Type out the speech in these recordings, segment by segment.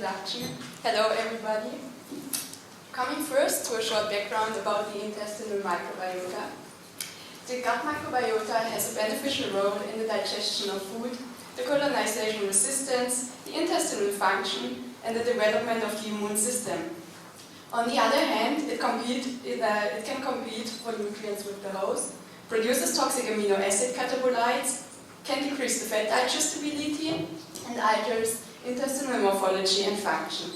introduction. Hello everybody. Coming first to a short background about the intestinal microbiota. The gut microbiota has a beneficial role in the digestion of food, the colonization resistance, the intestinal function, and the development of the immune system. On the other hand, it can compete for nutrients with the host, produces toxic amino acid catabolites, can decrease the fat digestibility, and alters intestinal morphology and function.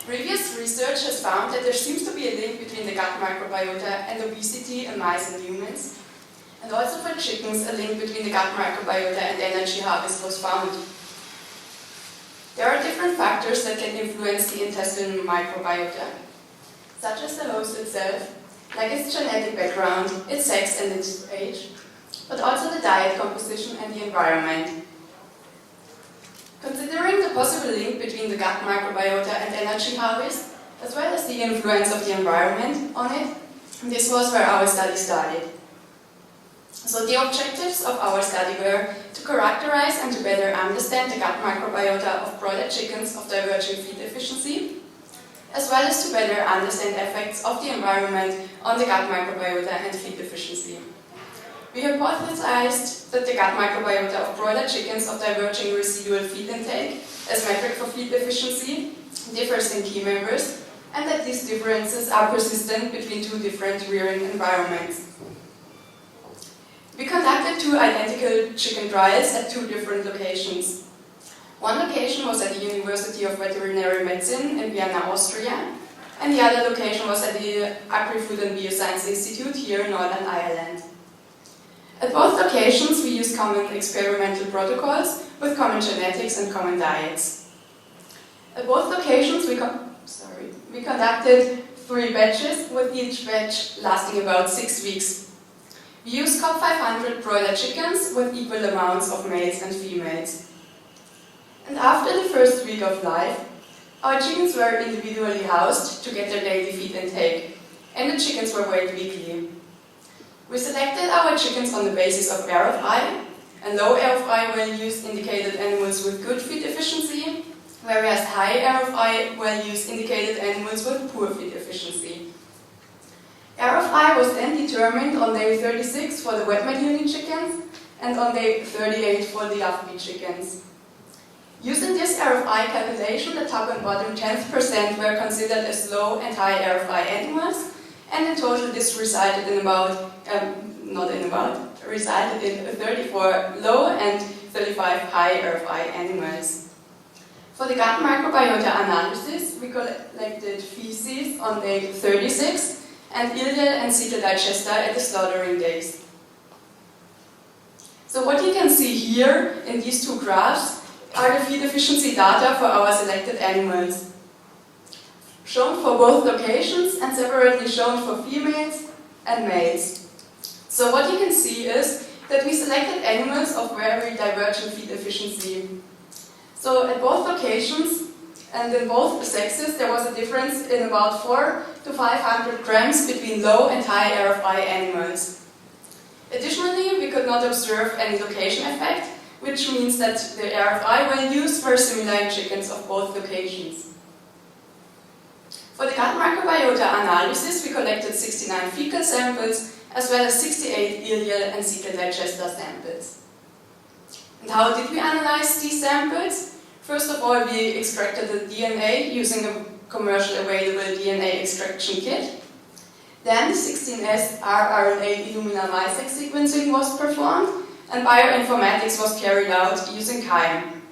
Previous research has found that there seems to be a link between the gut microbiota and obesity in mice and humans, and also for chickens a link between the gut microbiota and energy harvest was found. There are different factors that can influence the intestinal microbiota, such as the host itself, like its genetic background, its sex and its age, but also the diet composition and the environment. Considering the possible link between the gut microbiota and energy harvest, as well as the influence of the environment on it, this was where our study started. So the objectives of our study were to characterize and to better understand the gut microbiota of broiler chickens of diverging feed efficiency, as well as to better understand effects of the environment on the gut microbiota and feed efficiency. We hypothesized that the gut microbiota of broiler chickens of diverging residual feed intake, as metric for feed efficiency, differs in key members, and that these differences are persistent between two different rearing environments. We conducted two identical chicken trials at two different locations. One location was at the University of Veterinary Medicine in Vienna, Austria, and the other location was at the Agri-Food and Bioscience Institute here in Northern Ireland. At both locations, we used common experimental protocols with common genetics and common diets. At both locations, we conducted 3 batches, with each batch lasting about 6 weeks. We used COP 500 broiler chickens with equal amounts of males and females. And after the first week of life, our chickens were individually housed to get their daily feed intake, and the chickens were weighed weekly. We selected our chickens on the basis of RFI, and low RFI well-used indicated animals with good feed efficiency, whereas high RFI well-used indicated animals with poor feed efficiency. RFI was then determined on day 36 for the wet mat unit chickens and on day 38 for the UFB chickens. Using this RFI calculation, the top and bottom 10th percent were considered as low and high RFI animals, and in total this resulted in resulted in 34 low and 35 high RFI animals. For the gut microbiota analysis, we collected feces on day 36 and ileal and cecal digesta at the slaughtering days. So what you can see here in these two graphs are the feed efficiency data for our selected animals, shown for both locations and separately shown for females and males. So what you can see is that we selected animals of very divergent feed efficiency. So at both locations and in both sexes there was a difference in about 400 to 500 grams between low and high RFI animals. Additionally, we could not observe any location effect, which means that the RFI values were similar in chickens of both locations. For the gut microbiota analysis, we collected 69 fecal samples as well as 68 ileal and cecal digesta samples. And how did we analyze these samples? First of all, we extracted the DNA using a commercially available DNA extraction kit. Then 16S rRNA Illumina MySeq sequencing was performed, and bioinformatics was carried out using KIME.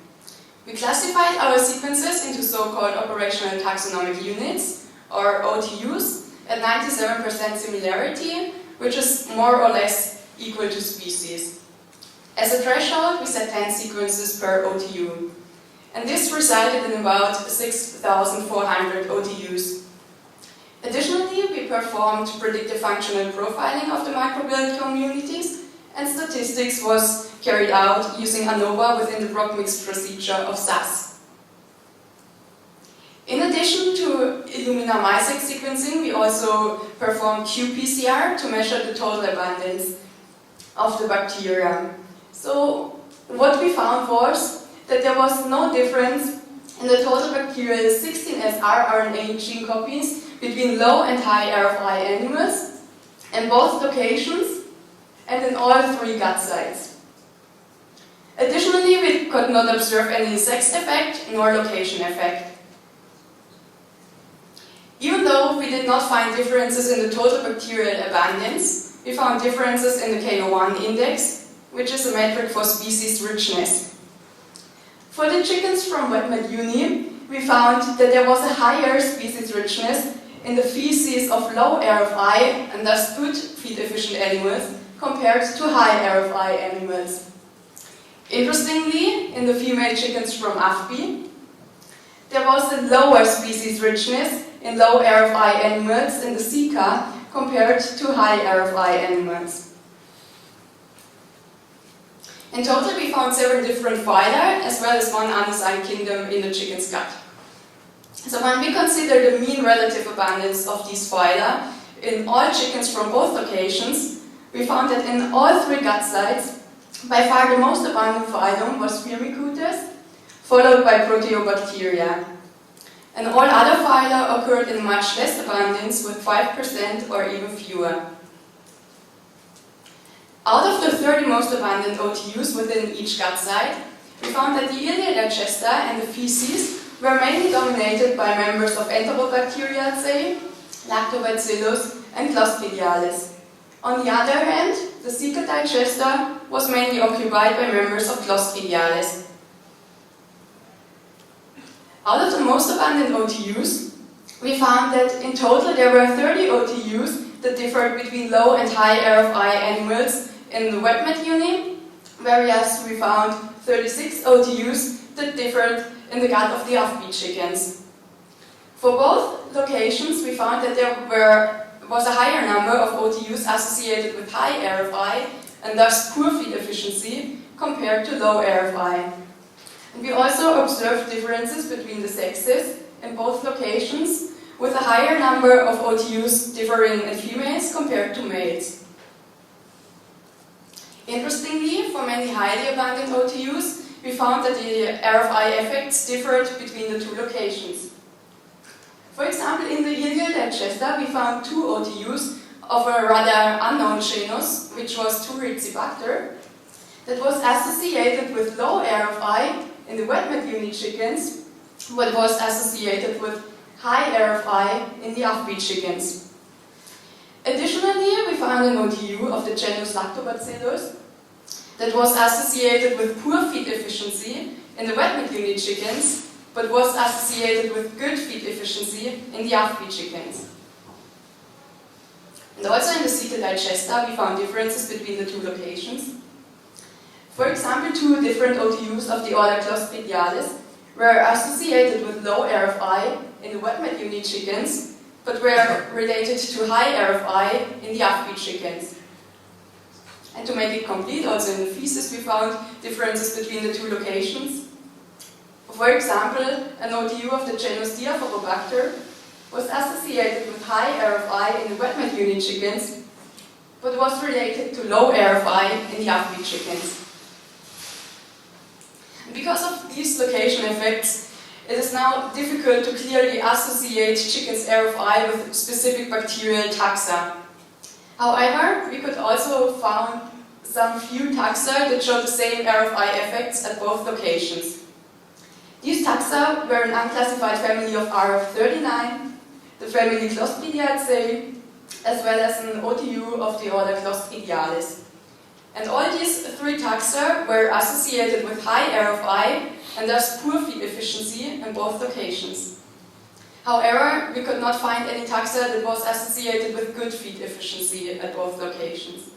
We classified our sequences into so-called operational taxonomic units, or OTUs, at 97% similarity, which is more or less equal to species. As a threshold, we set 10 sequences per OTU, and this resulted in about 6,400 OTUs. Additionally, we performed predictive functional profiling of the microbial communities, and statistics was carried out using ANOVA within the block mix procedure of SAS. In addition to Illumina MySeq sequencing, we also performed qPCR to measure the total abundance of the bacteria. So what we found was that there was no difference In the total bacterial 16 srRNA gene copies between low and high RFI animals in both locations and in all 3 gut sites. Additionally, we could not observe any sex effect nor location effect. Even though we did not find differences in the total bacterial abundance, we found differences in the KO1 index, which is a metric for species richness. For the chickens from WetMed Uni, we found that there was a higher species richness in the feces of low RFI and thus good feed-efficient animals compared to high RFI animals. Interestingly, in the female chickens from AFBI, there was a lower species richness in low RFI animals in the Zika compared to high RFI animals. In total, we found several different phyla as well as one unassigned kingdom in the chicken's gut. So when we consider the mean relative abundance of these phyla in all chickens from both locations, we found that in all 3 gut sites, by far the most abundant phylum was Firmicutes, followed by Proteobacteria. And all other phyla occurred in much less abundance, with 5% or even fewer. Out of the 30 most abundant OTUs within each gut site, we found that the ileal digesta and the feces were mainly dominated by members of Enterobacteriaceae, Lactobacillus, and Clostridiales. On the other hand, the Zika digesta was mainly occupied by members of Clostridiales. Out of the most abundant OTUs, we found that in total there were 30 OTUs that differed between low and high RFI animals in the WetMed Uni, whereas we found 36 OTUs that differed in the gut of the AFBI chickens. For both locations, we found that there was a higher number of OTUs associated with high RFI and thus poor feed efficiency compared to low RFI. And we also observed differences between the sexes in both locations, with a higher number of OTUs differing in females compared to males. Interestingly, for many highly abundant OTUs, we found that the RFI effects differed between the 2 locations. For example, in the ileal digesta, we found 2 OTUs of a rather unknown genus, which was Turicibacter, that was associated with low RFI in the WetMed Uni chickens, but was associated with high RFI in the AFBI chickens. Additionally, we found an OTU of the genus Lactobacillus that was associated with poor feed efficiency in the WetMed Uni chickens, but was associated with good feed efficiency in the AFBI chickens. And also in the Zika digesta, we found differences between the 2 locations. For example, 2 different OTUs of the order Clostridiales were associated with low RFI in the WetMed Uni chickens, but were related to high RFI in the AFBI chickens. And to make it complete, also in the feces we found differences between the 2 locations. For example, an OTU of the genus Diaphorobacter was associated with high RFI in the WetMed Uni chickens, but was related to low RFI in the AFBI chickens. And because of these location effects, it is now difficult to clearly associate chickens' RFI with specific bacterial taxa. However, we could also find some few taxa that show the same RFI effects at both locations. These taxa were an unclassified family of RF39, the family Clostridiaceae, as well as an OTU of the order Clostridiales. And all these 3 taxa were associated with high RFI and thus poor feed efficiency in both locations. However, we could not find any taxa that was associated with good feed efficiency at both locations.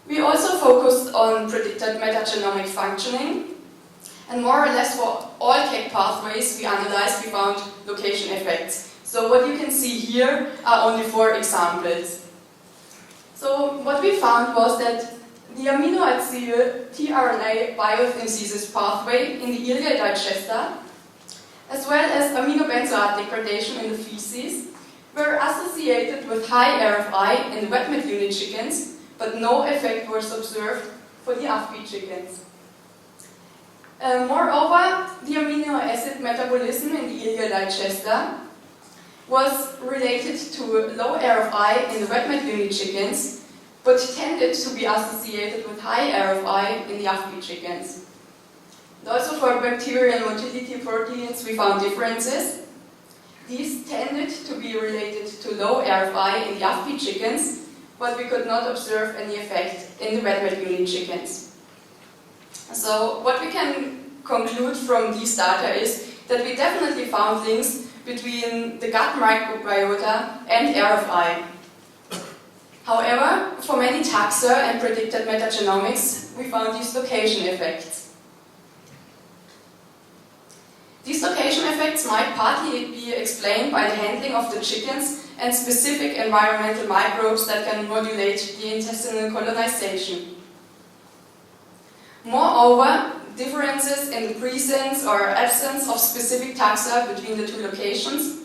We also focused on predicted metagenomic functioning, and more or less for all CAC pathways we analyzed, we found location effects. So what you can see here are only 4 examples. So what we found was that the aminoacyl tRNA biosynthesis pathway in the ileal digesta, as well as aminobenzoate degradation in the feces, were associated with high RFI in the WetMed Uni chickens, but no effect was observed for the AFBI chickens. Moreover, the acid metabolism in the ileal digester was related to low RFI in the wet mat uni chickens, but tended to be associated with high RFI in the AFPI chickens. And also for bacterial motility proteins we found differences. These tended to be related to low RFI in the AFPI chickens, but we could not observe any effect in the wet mat uni chickens. So what we can conclude from these data is that we definitely found links between the gut microbiota and RFI. However, for many taxa and predicted metagenomics, we found dislocation effects. Dislocation effects might partly be explained by the handling of the chickens and specific environmental microbes that can modulate the intestinal colonization. Moreover, differences in the presence or absence of specific taxa between the two locations,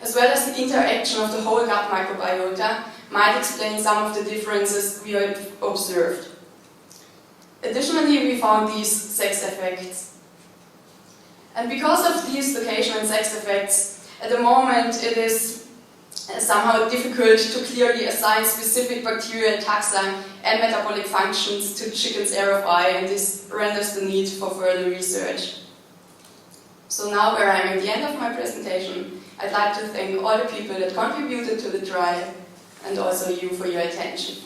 as well as the interaction of the whole gut microbiota, might explain some of the differences we have observed. Additionally, we found these sex effects. And because of these location and sex effects, at the moment it is somehow difficult to clearly assign specific bacterial taxa and metabolic functions to chickens' RFI, and this renders the need for further research. So now, where I'm at the end of my presentation, I'd like to thank all the people that contributed to the trial and also you for your attention.